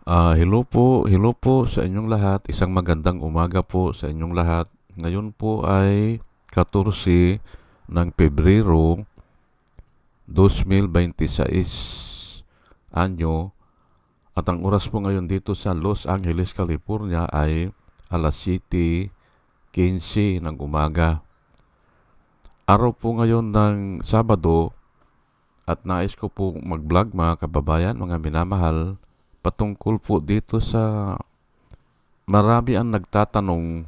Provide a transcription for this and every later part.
Hello po sa inyong lahat. Isang magandang umaga po sa inyong lahat. Ngayon po ay 14 ng Pebrero 2026 anyo at ang oras po ngayon dito sa Los Angeles, California ay alas 7:15 ng umaga. Araw po ngayon ng Sabado at nais ko po mag-vlog mga kababayan, mga minamahal, patungkol po dito sa marami ang nagtatanong,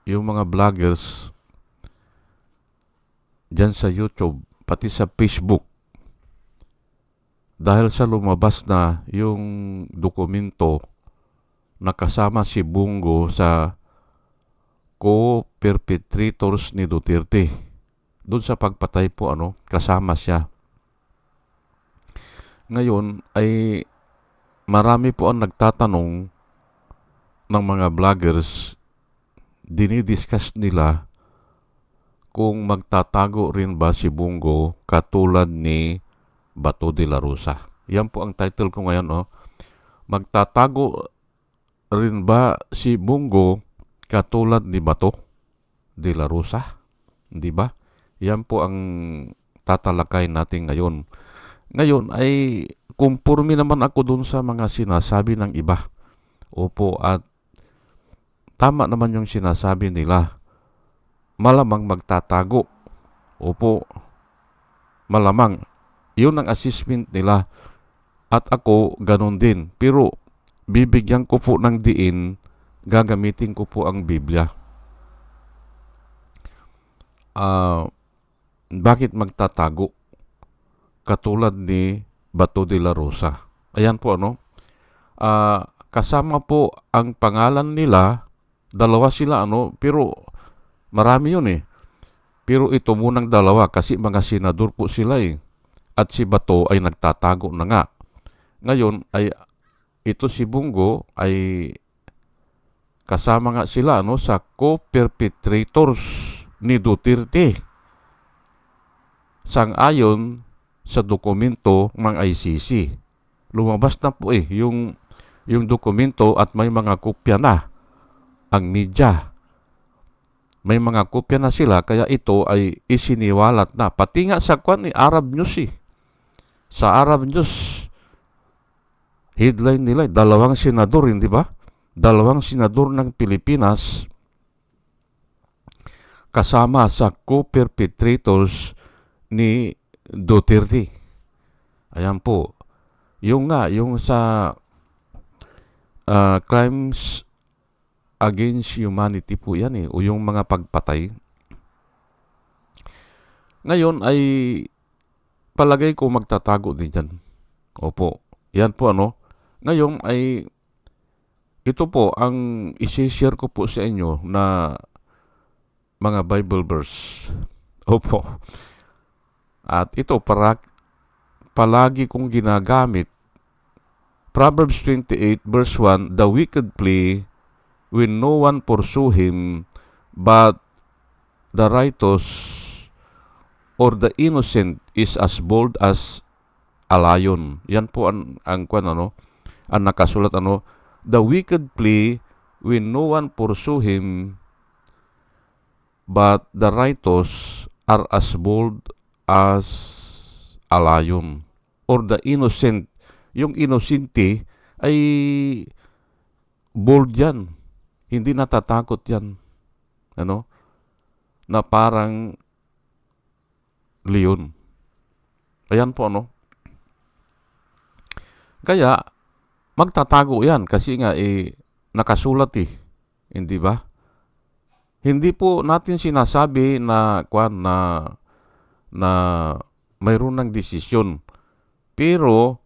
yung mga vloggers dyan sa YouTube, pati sa Facebook, dahil sa lumabas na yung dokumento na kasama si Bungo sa co-perpetrators ni Duterte. Doon sa pagpatay po, kasama siya. Ngayon ay marami po ang nagtatanong ng mga vloggers, dinidiscuss nila kung magtatago rin ba si Bungo katulad ni Bato de la Rosa. Yan po ang title ko ngayon. Magtatago rin ba si Bungo katulad ni Bato de la Rosa? Di ba? Yan po ang tatalakay natin ngayon. Ngayon ay kumpurmi naman ako dun sa mga sinasabi ng iba. Opo, at tama naman yung sinasabi nila. Malamang magtatago. Opo, malamang. Yun ang assessment nila. At ako, ganun din. Pero, bibigyan ko po ng diin, gagamitin ko po ang Biblia. Bakit magtatago? Katulad ni Bato de la Rosa. Ayan po, kasama po ang pangalan nila, dalawa sila, pero marami yun eh. Pero ito munang dalawa kasi mga senador po sila eh. At si Bato ay nagtatago na nga. Ngayon ay ito si Bungo ay kasama nga sila sa co-perpetrators ni Duterte. Sang-ayon sa dokumento ng ICC. Lumabas na po yung dokumento at may mga kopya na ang media. May mga kopya na sila kaya ito ay isiniwalat na. Pati nga sa Arab News Sa Arab News, headline nila, 2 senador, hindi ba? 2 senador ng Pilipinas kasama sa co-perpetrators ni Duterte. Ayan po. Yung sa crimes against humanity po yan o yung mga pagpatay. Ngayon ay palagay ko magtatago din yan. Opo. Yan po Ngayon ay ito po ang isi-share ko po sa inyo na mga Bible verse. Opo. At ito palagi kong ginagamit. Proverbs 28 verse 1, the wicked flee when no one pursue him, but the righteous or the innocent is as bold as a lion. Yan po ang nakasulat the wicked flee when no one pursue him, but the righteous are as bold as a lion. Or the innocent. Yung inosente ay bold yan. Hindi natatakot yan. Na parang leon. Ayan po Kaya, magtatago yan kasi nga nakasulat Hindi ba? Hindi po natin sinasabi na mayroon ng desisyon. Pero,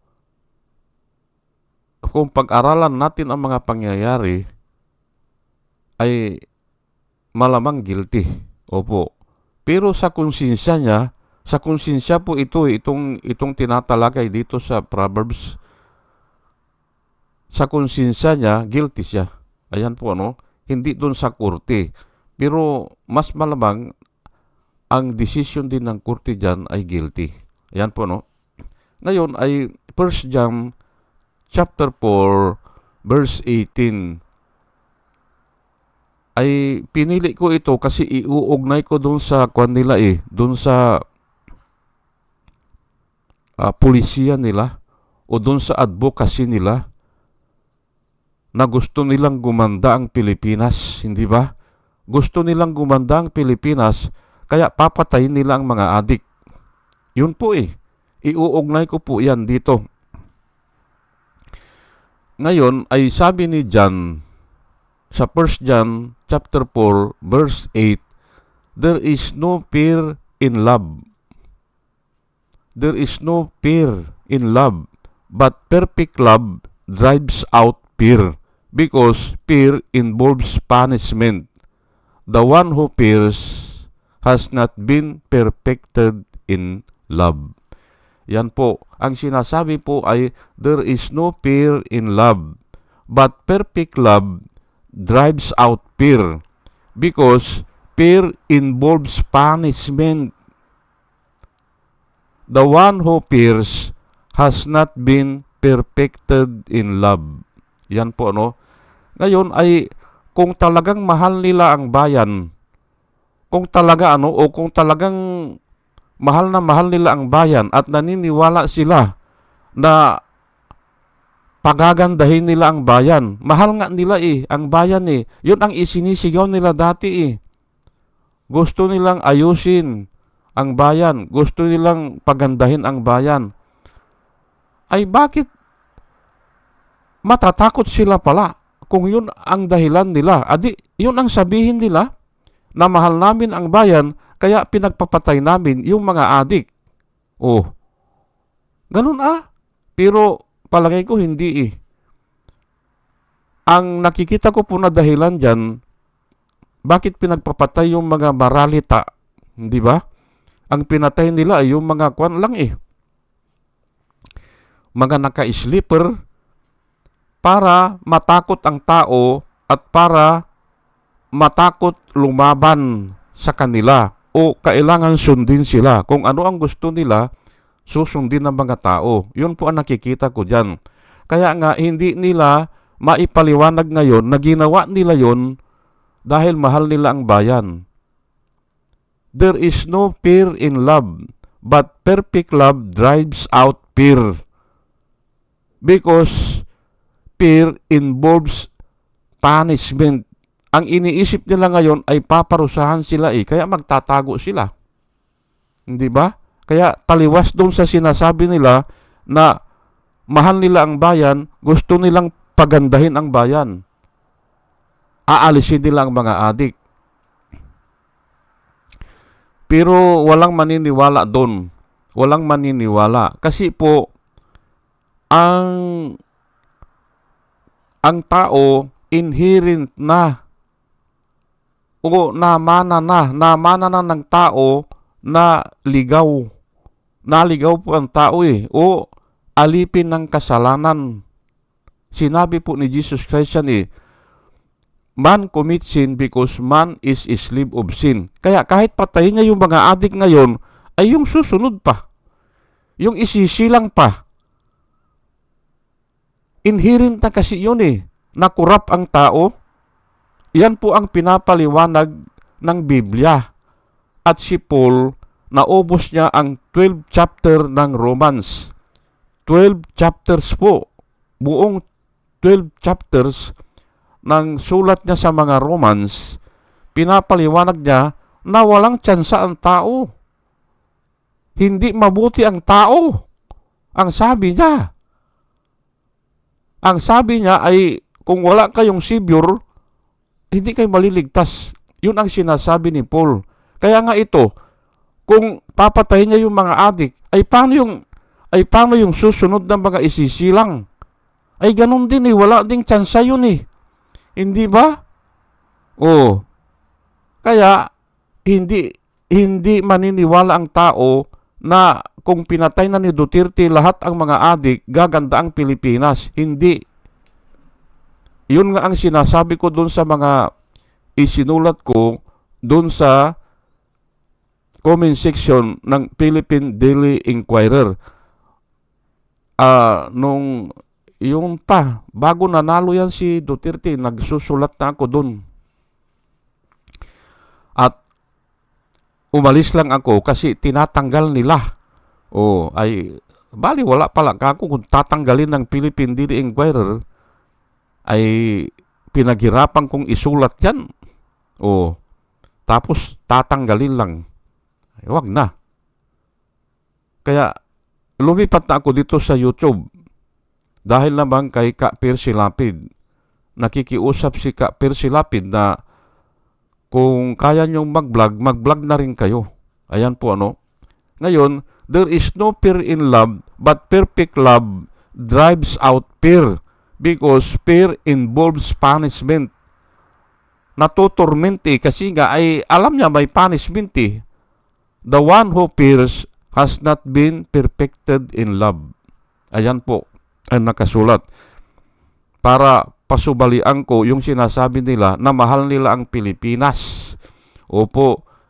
kung pag-aralan natin ang mga pangyayari, ay malamang guilty. Opo. Pero sa konsensya po itong tinatalakay dito sa Proverbs. Sa konsensya niya, guilty siya. Ayan po hindi doon sa korte. Pero mas malamang ang decision din ng korte dyan ay guilty. Ayan po Ngayon ay 1 John chapter 4, verse 18, ay pinili ko ito kasi iuugnay ko doon sa kwan nila doon sa pulisiya nila o doon sa advocacy nila na gusto nilang gumanda ang Pilipinas, hindi ba? Gusto nilang gumanda ang Pilipinas, kaya papatayin nila ang mga adik. Yun po iuugnay ko po yan dito. Ngayon ay sabi ni John sa 1 John chapter 4 verse 8, there is no fear in love. There is no fear in love, but perfect love drives out fear, because fear involves punishment. The one who fears has not been perfected in love. Yan po. Ang sinasabi po ay, there is no fear in love, but perfect love drives out fear, because fear involves punishment. The one who fears has not been perfected in love. Yan po, no? Ngayon ay, kung talagang mahal nila ang bayan, kung talagang mahal na mahal nila ang bayan at naniniwala sila na pagagandahin nila ang bayan. Mahal nga nila ang bayan Yun ang isinisigaw nila dati Gusto nilang ayusin ang bayan. Gusto nilang pagandahin ang bayan. Ay bakit matatakot sila pala kung yun ang dahilan nila? Adi, yun ang sabihin nila na mahal namin ang bayan, kaya pinagpapatay namin yung mga adik. Ganun Pero palagay ko hindi Ang nakikita ko po na dahilan dyan, bakit pinagpapatay yung mga maralita? Hindi ba? Ang pinatay nila ay yung mga kwan lang mga naka-sleeper para matakot ang tao at para matakot lumaban sa kanila o kailangan sundin sila. Kung ano ang gusto nila, susundin ng mga tao. Yun po ang nakikita ko dyan. Kaya nga, hindi nila maipaliwanag ngayon na ginawa nila yon dahil mahal nila ang bayan. There is no fear in love, but perfect love drives out fear. Because fear involves punishment. Ang iniisip nila ngayon ay paparusahan sila kaya magtatago sila. Hindi ba? Kaya taliwas doon sa sinasabi nila na mahal nila ang bayan, gusto nilang pagandahin ang bayan. Aalisin nila ang mga adik. Pero walang maniniwala doon. Walang maniniwala. Kasi po, ang tao inherent na o namana na ng tao na ligaw. Naligaw po ang tao o alipin ng kasalanan. Sinabi po ni Jesus Christ yan man commits sin because man is a slave of sin. Kaya kahit patayin niya yung mga adik ngayon, ay yung susunod pa. Yung isisilang pa. Inherent na kasi yun na kurap ang tao. Yan po ang pinapaliwanag ng Biblia. At si Paul, naubos niya ang 12 chapter ng Romans. 12 chapters po. Buong 12 chapters ng sulat niya sa mga Romans, pinapaliwanag niya na walang tsansa ang tao. Hindi mabuti ang tao. Ang sabi niya. Ang sabi niya ay, kung wala kayong Savior, hindi kayo maliligtas. Yun ang sinasabi ni Paul. Kaya nga ito, kung papatayin niya yung mga adik, ay paano yung susunod na mga isisilang? Ay ganun din wala ding tsansa yun Hindi ba? Kaya, hindi maniniwala ang tao na kung pinatay na ni Duterte lahat ang mga adik, gaganda ang Pilipinas. Hindi. Yun nga ang sinasabi ko doon sa mga isinulat ko doon sa comment section ng Philippine Daily Inquirer. Nung yung pa, bago nanalo yan si Duterte, nagsusulat na ako doon. At umalis lang ako kasi tinatanggal nila. Ay, bali wala pala ako kung tatanggalin ng Philippine DD Inquirer, ay pinaghirapan kong isulat yan. Tapos tatanggalin lang. Ay, wag na. Kaya lumipat na ako dito sa YouTube. Dahil naman kay Ka Percy Lapid. Nakikiusap si Ka Percy Lapid na kung kaya nyong mag-vlog na rin kayo. Ayan po Ngayon, there is no fear in love, but perfect love drives out fear. Because fear involves punishment. Natutorment kasi nga ay alam niya may punishment The one who fears has not been perfected in love. Ayan po ang nakasulat. Para pasubalian ko yung sinasabi nila na mahal nila ang Pilipinas.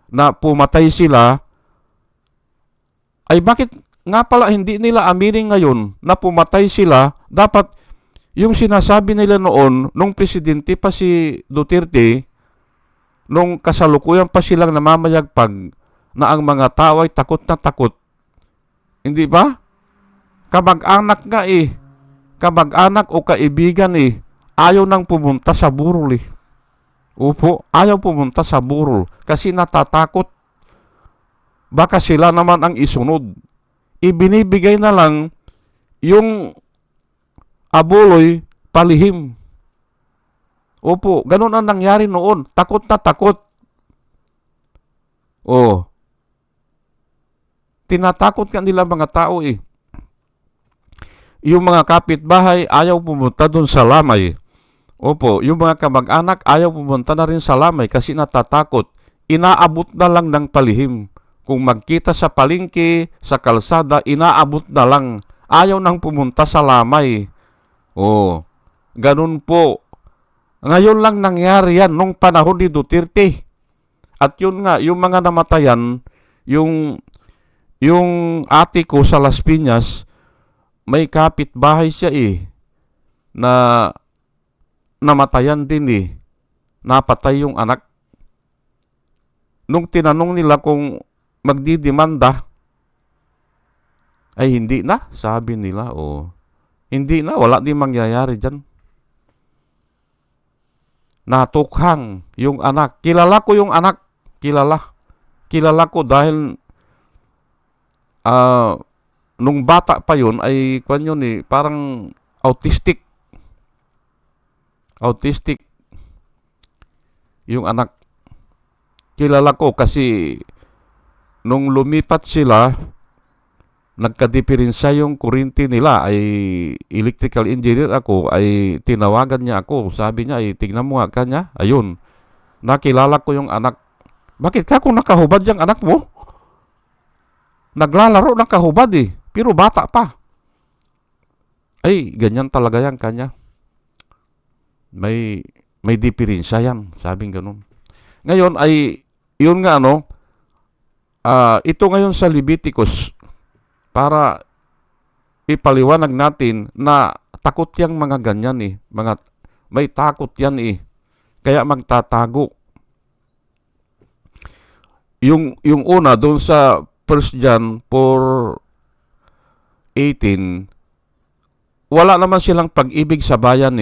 Na pumatay sila. Ay bakit nga pala hindi nila aminin ngayon na pumatay sila? Dapat yung sinasabi nila noon, nung presidente pa si Duterte, nung kasalukuyan pa silang namamayagpag na ang mga tao ay takot na takot. Hindi ba? Kamag-anak nga kamag-anak o kaibigan ayaw nang pumunta sa burol ayaw pumunta sa burol kasi natatakot. Baka sila naman ang isunod. Ibinibigay na lang yung abuloy palihim. Ganun ang nangyari noon. Takot na takot. Tinatakot ka nila mga tao Yung mga kapitbahay ayaw pumunta doon sa lamay. Yung mga kamag-anak ayaw pumunta na rin sa lamay kasi natatakot. Inaabot na lang ng palihim. Kung magkita sa palengke, sa kalsada, inaabot na lang. Ayaw nang pumunta sa lamay. Ganun po. Ngayon lang nangyari yan nung panahon ni Duterte. At yun nga, yung mga namatayan, yung ate ko sa Las Piñas, may kapitbahay siya na namatayan din Napatay yung anak. Nung tinanong nila kung magdidemanda, ay hindi na, sabi nila. Hindi na, wala din mangyayari dyan. Natukhang yung anak. Kilala ko yung anak. Kilala ko dahil nung bata pa yun ay parang autistic yung anak. Kilala ko kasi nung lumipat sila, nagka-diferensya yung kuryente nila. Ay electrical engineer ako, ay tinawagan niya ako. Sabi niya, tignan mo nga kanya. Ayun, nakilala ko yung anak. Bakit ka kung nakahubad yung anak mo? Naglalaro ng kahubad pero bata pa. Ay, ganyan talaga yan kanya. May diferensya yan, sabing ganun. Ngayon ay, yun nga ito ngayon sa Leviticus, para ipaliwanag natin na takot yang mga ganyan may takot yan kaya magtatago. Yung una doon sa 1 John 4:18, wala naman silang pag-ibig sa bayan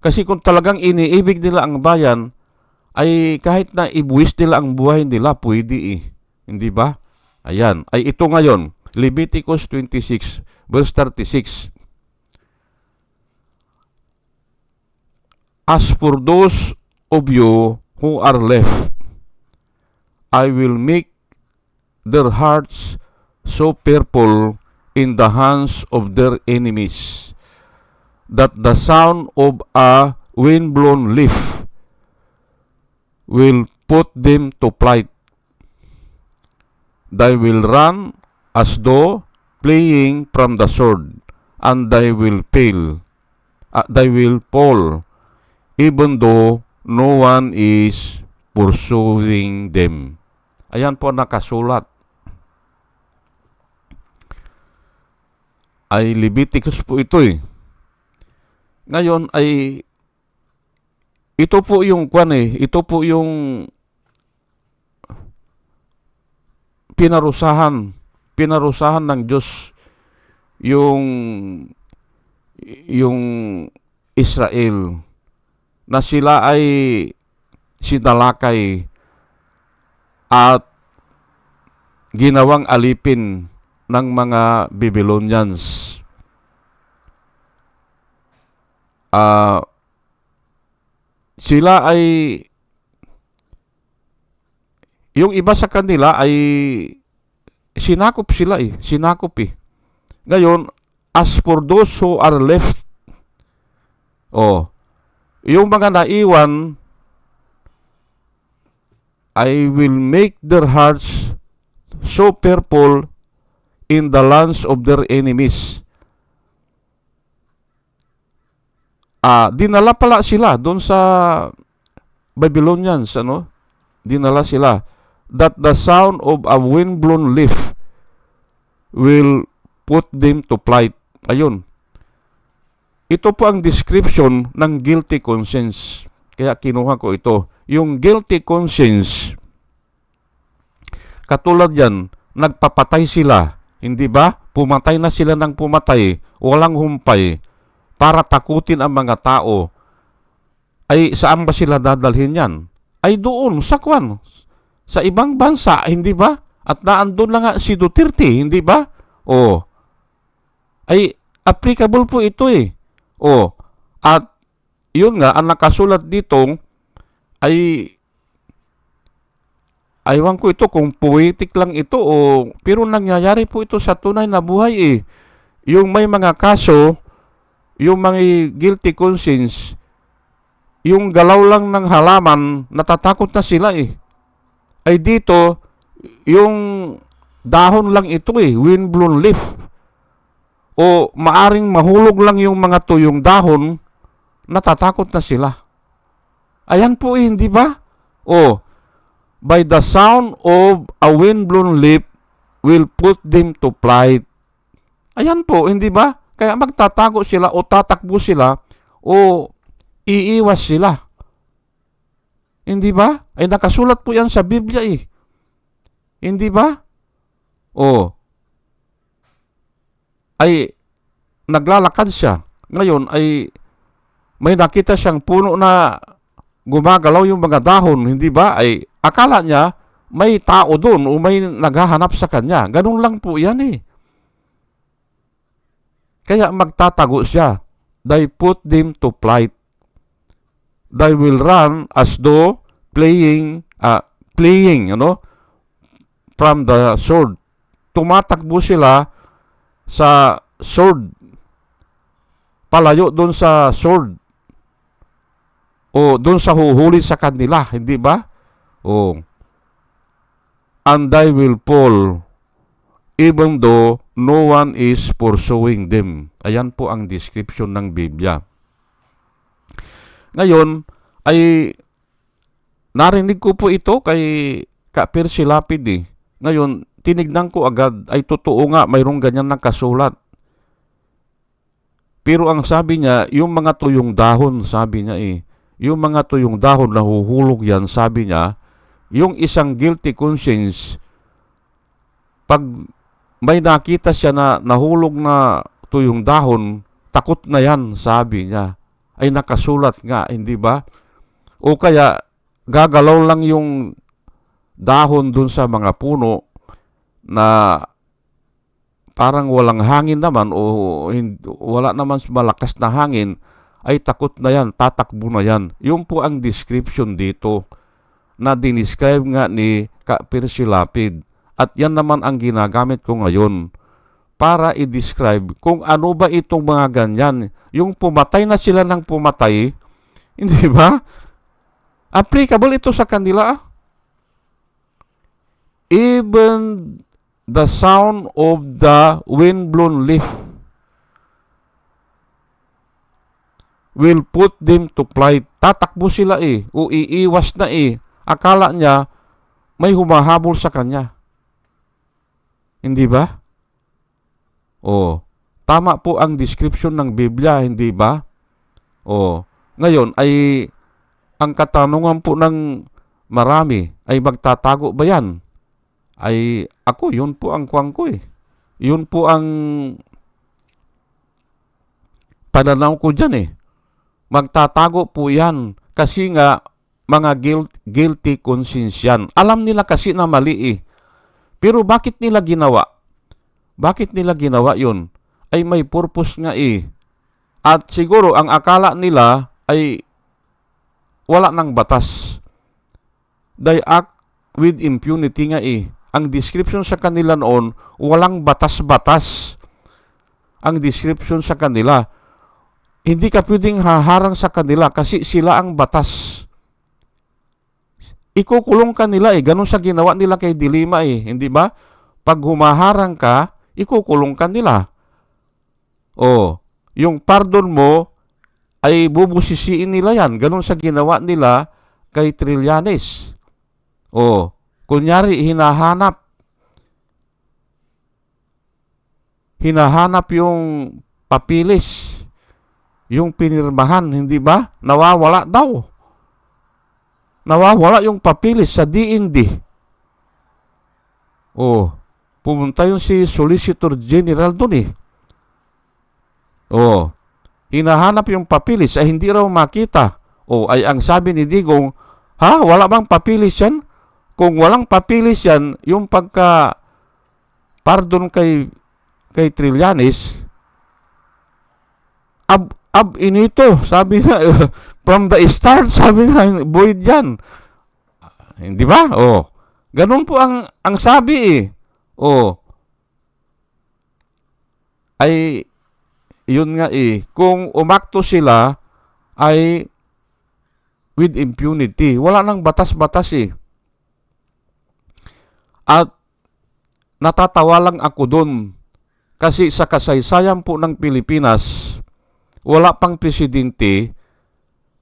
Kasi kung talagang iniibig nila ang bayan, ay kahit na ibuwis nila ang buhay nila, pwede Hindi ba? Ayan. Ay ito ngayon, Leviticus 26, verse 36. As for those of you who are left, I will make their hearts so fearful in the hands of their enemies, that the sound of a wind-blown leaf will put them to flight. They will run as though fleeing from the sword, and they will fall, even though no one is pursuing them. Ayan po nakasulat. Ay Leviticus po ito Ngayon ay ito po yung ito po yung pinarusahan ng Diyos yung yung Israel na sila ay sinalakay at ginawang alipin ng mga Babylonians. Sila ay yung iba sa kanila ay sinakop sila sinakop Ngayon, as for those who are left, yung mga naiwan, I will make their hearts so fearful in the lands of their enemies. Dinala pala sila doon sa Babylonians, dinala sila, that the sound of a windblown leaf will put them to flight. Ayun. Ito po ang description ng guilty conscience. Kaya kinuha ko ito. Yung guilty conscience, katulad yan, nagpapatay sila. Hindi ba? Pumatay na sila ng pumatay, walang humpay, para takutin ang mga tao. Ay saan ba sila dadalhin yan? Ay doon, sa sa ibang bansa, hindi ba? At naandun lang nga si Duterte, hindi ba? Ay applicable po ito At yun nga, ang nakasulat dito ay aywan ko ito kung poetic lang ito pero nangyayari po ito sa tunay na buhay Yung may mga kaso, yung mga guilty conscience, yung galaw lang ng halaman, natatakot na sila Ay dito, yung dahon lang ito windblown leaf. Maaring mahulog lang yung mga tuyong dahon, natatakot na sila. Ayan po hindi ba? By the sound of a windblown leaf will put them to flight. Ayan po, hindi ba? Kaya magtatago sila o tatakbo sila o iiwas sila. Hindi ba? Ay nakasulat po yan sa Biblia Hindi ba? Ay naglalakad siya. Ngayon ay may nakita siyang puno na gumagalaw yung mga dahon, hindi ba? Ay akala niya may tao doon o may naghahanap sa kanya. Ganun lang po yan Kaya magtatago siya. They put them to flight. They will run as though fleeing from the sword. Tumatakbo sila sa sword. Palayo doon sa sword. Doon sa huhuli sa kanila, hindi ba? And they will fall even though no one is pursuing them. Ayan po ang description ng Biblia. Ngayon, ay narinig ko po ito kay Percy Lapid Ngayon, tinignan ko agad, ay totoo nga, mayroong ganyan nakasulat. Pero ang sabi niya, yung mga tuyong dahon, sabi niya yung mga tuyong dahon, nahuhulog yan, sabi niya, yung isang guilty conscience, pag may nakita siya na nahulog na tuyong dahon, takot na yan, sabi niya. Ay nakasulat nga, hindi ba? O kaya, gagalaw lang yung dahon dun sa mga puno na parang walang hangin naman wala naman malakas na hangin, ay takot na yan, tatakbo na yan. Yun po ang description dito na dinescribe nga ni Percy Lapid. At yan naman ang ginagamit ko ngayon para i-describe kung ano ba itong mga ganyan. Yung pumatay na sila ng pumatay, hindi ba? Applicable ito sa kanila. Even the sound of the windblown leaf will put them to flight. Tatakbo sila o iiwas na Akala niya may humahabol sa kanya. Hindi ba? Tama po ang description ng Biblia, hindi ba? O, ngayon ay ang katanungan po ng marami ay magtatago ba yan? Ay ako, yun po ang kuwang ko eh. Yun po ang pananaw ko dyan eh. Magtatago po yan. Kasi nga, mga guilty conscience yan. Alam nila kasi na mali eh. Pero bakit nila ginawa? Bakit nila ginawa yun? Ay may purpose nga eh. At siguro ang akala nila ay wala ng batas. They act with impunity nga eh. Ang description sa kanila noon, walang batas-batas. Ang description sa kanila, hindi ka pwedeng haharang sa kanila kasi sila ang batas. Ikukulong ka nila eh. Ganun sa ginawa nila kay Dilima eh. Hindi ba? Pag humaharang ka, ikukulong ka nila. O, yung pardon mo ay bubusisiin nila yan. Ganun sa ginawa nila kay Trillanes. O, kunyari hinahanap yung papilis, yung pinirmahan, hindi ba? Nawawala daw. Nawawala yung papilis sa DND. O, pumunta yung si Solicitor General dun eh. O, hinahanap yung papilis ay hindi raw makita. O, ay ang sabi ni Digong, ha? Wala bang papilis yan? Kung walang papilis yan, yung pardon kay Trillanes, ab inito, sabi nga, from the start, sabi nga, void yan. Hindi ba? O, ganun po ang sabi eh. O, ay, yun nga eh, kung umakto sila, ay with impunity. Wala nang batas-batas eh. At natatawa lang ako doon kasi sa kasaysayan po ng Pilipinas, wala pang presidente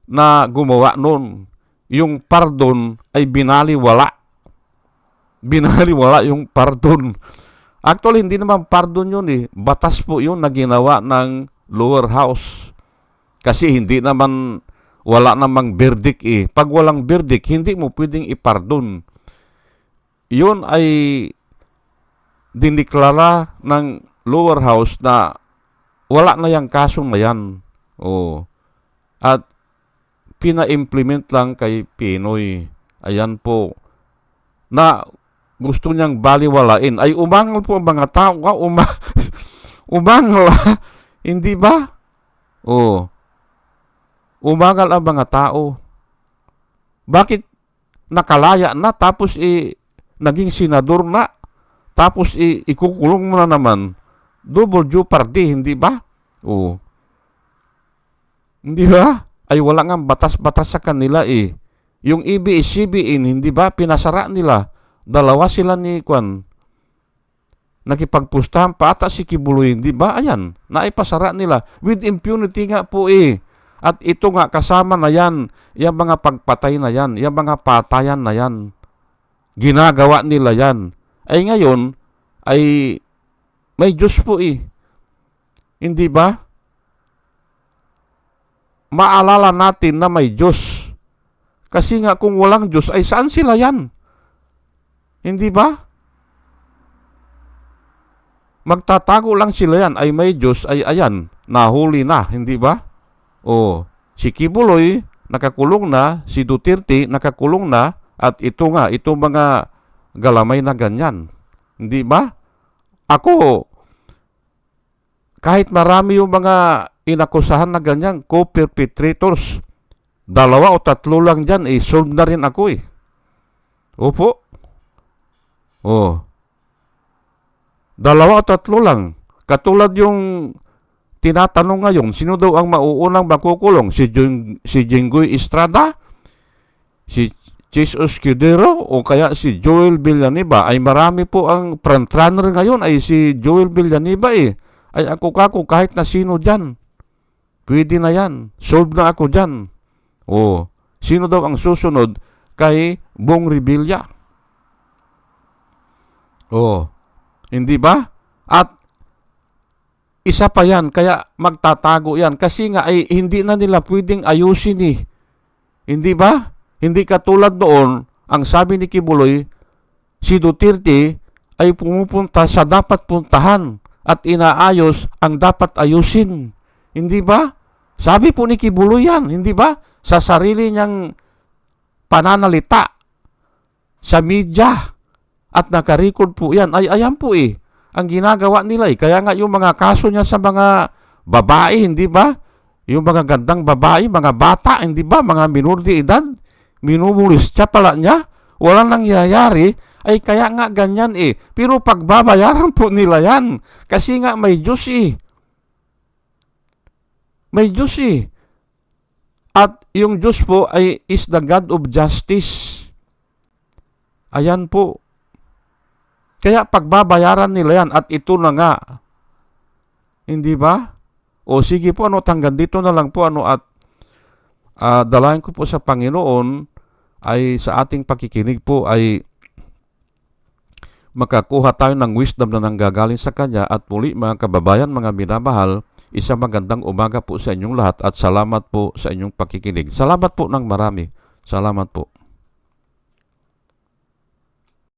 na gumawa noon. Yung pardon ay binaliwala. Binaliwala yung pardon. Actually, hindi naman pardon yun eh. Batas po yun na ginawa ng lower house. Kasi hindi naman, wala namang verdict eh. Pag walang verdict, hindi mo pwedeng ipardon. Yun ay diniklara ng lower house na wala na yung kasong na yan. Oh. At pina-implement lang kay Pinoy. Ayan po. Na gusto niyang baliwalain. Ay umangal po ang mga tao. Umangal. Hindi ba? Oh. Umangal ang mga tao. Bakit nakalaya na tapos naging senador na, tapos ikukulong mo na naman, double jeopardy, hindi ba? Oo. Hindi ba? Ay wala nga batas-batas sa kanila eh. Yung ABS-CBN, hindi ba? Pinasara nila. Dalawa sila ni Kwan. Nakipagpustahan pa ata si Kibuloy, hindi ba? Ayan, naipasara nila. With impunity nga po eh. At ito nga, kasama na yan. Yung mga pagpatay na yan. Yung mga patayan na yan. Ginagawa nila yan. Ay ngayon, ay may Diyos po eh. Hindi ba? Maalala natin na may Diyos. Kasi nga kung walang Diyos, ay saan sila yan? Hindi ba? Magtatago lang sila yan. Ay may Diyos, ay ayan, nahuli na. Hindi ba? O, si Kibuloy, nakakulong na. Si Duterte, nakakulong na. At ito nga, itong mga galamay na ganyan. Hindi ba? Ako, kahit marami yung mga inakusahan na ganyan, co-perpetrators, 2 o 3 lang dyan, solve na rin ako eh. Opo. Oh. 2 o 3 lang. Katulad yung tinatanong ngayon, sino daw ang mauunang makukulong? Si Jinggoy Estrada? Si Chis Escudero? O kaya si Joel Villanueva? Ay marami po ang frontrunner ngayon ay si Joel Villanueva eh. Ay ako kahit na sino dyan. Pwede na yan. Solve na ako dyan. O, sino daw ang susunod kay Bong Revilla? O, hindi ba? At isa pa yan, kaya magtatago yan. Kasi nga ay hindi na nila pwedeng ayusin eh. Hindi ba? Hindi katulad noon, ang sabi ni Kibuloy, si Duterte ay pumupunta sa dapat puntahan at inaayos ang dapat ayusin. Hindi ba? Sabi po ni Kibuloy yan, hindi ba? Sa sarili niyang pananalita sa media at nakarecord po yan. Ay, ayan po eh, ang ginagawa nila eh. Kaya nga yung mga kaso niya sa mga babae, hindi ba? Yung mga gandang babae, mga bata, hindi ba? Mga minor de edad, minumulis siya pala niya. Walang nangyayari, ay kaya nga ganyan eh. Pero pagbabayaran po nila yan. Kasi nga may Diyos eh. May Diyos eh. At yung Diyos po ay is the God of justice. Ayan po. Kaya pagbabayaran nila yan at ito na nga. Hindi ba? O sige po, hanggang dito na lang po at dalayan ko po sa Panginoon ay sa ating pakikinig po ay makakuha tayo ng wisdom na nanggagaling sa Kanya. At muli mga kababayan, mga minamahal, isang magandang umaga po sa inyong lahat at salamat po sa inyong pakikinig. Salamat po ng marami. Salamat po.